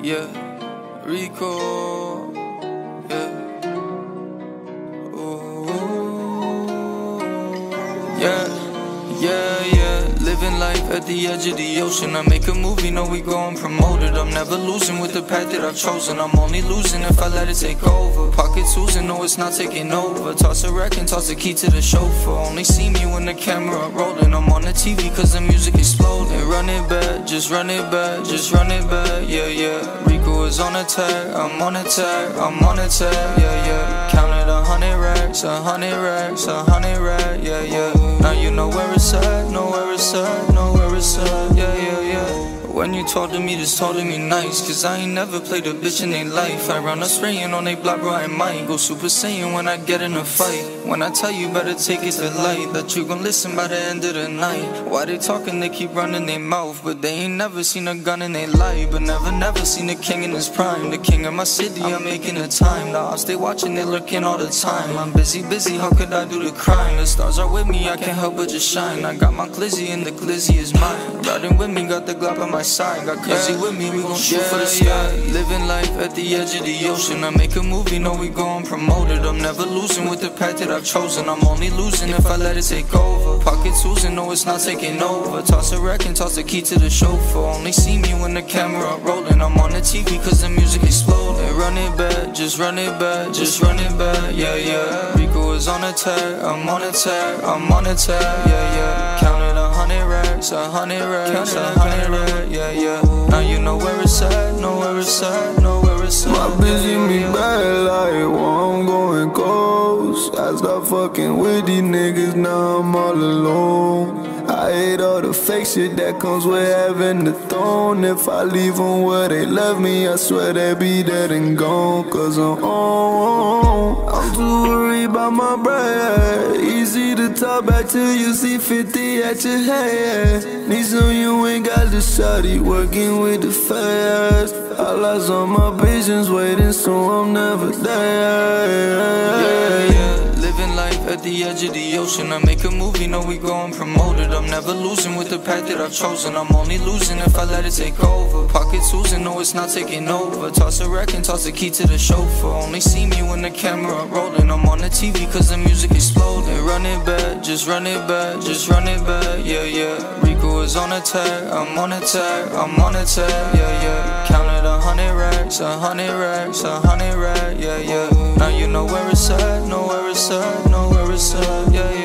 yeah. Rico, yeah. Ooh, yeah. Living life at the edge of the ocean. I make a movie, know we gon' promote it. I'm never losing with the path that I've chosen. I'm only losing if I let it take over. Pockets oozing, no it's not taking over. Toss a wreck and toss the key to the chauffeur. Only see me when the camera rolling. I'm on the TV cause the music exploding. Run it back, just run it back, just run it back, yeah. Rico is on attack, I'm on attack, I'm on attack, yeah. Counted 100 racks, 100 racks, 100 racks, yeah. Now you know where it's at, know where it's at, know where it's at, yeah. When you talk to me, just talk to me nice, cause I ain't never played a bitch in their life. I run a spraying on they block, bro, I might go Super Saiyan when I get in a fight. When I tell you better take it to light, that you gon' listen by the end of the night. Why they talking, they keep running their mouth, but they ain't never seen a gun in their life. But never seen a king in his prime. The king of my city, I'm making the time. The odds they watching, they looking all the time. I'm busy, how could I do the crime? The stars are with me, I can't help but just shine. I got my glizzy and the glizzy is mine. Riding with me, got the Glock on my side. Got crazy with me, we gon' shoot for the sky. Living life at the edge of the ocean. I make a movie, know we gon' promote it. I'm never losing with the path that I've chosen. I'm only losing if I let it take over. Pockets oozing, no it's not taking over. Toss a wreck and toss the key to the chauffeur. Only see me when the camera rolling. I'm on the TV cause the music exploding. Run it back, just run it back, just run it back, yeah. Rico is on attack, I'm on attack, I'm on attack, yeah. Counted 100 racks, 100 racks, 100 racks, yeah. Now you know where it's at, know where it's at, know where it's at. My bitch hit me back like, well, I'm going ghost. I stopped fucking with these niggas, now I'm all alone. I hate all the fake shit that comes with having the throne. If I leave them where they left me, I swear they be dead and gone. Cause I'm on, I'm too worried about my bread. Easy to talk back till you see 50 at your head. Need some you ain't got the shawty working with the fast. I lost all my patience waiting, so I'm never there. Yeah. Living life at the edge of the ocean. I make a movie, know we gon' promote it. I'm never losing with the path that I've chosen. I'm only losing if I let it take over. Pockets oozing, no it's not taking over. Toss a wreck and toss the key to the chauffeur. Only see me when the camera rolling. I'm on the TV cause the music exploding. Run it back, just run it back, just run it back, yeah. Rico is on attack, I'm on attack, I'm on attack, yeah. Counted 100 racks, 100 racks, 100 racks, yeah. Now you know where it's at, know where it's at, know where it's at, yeah.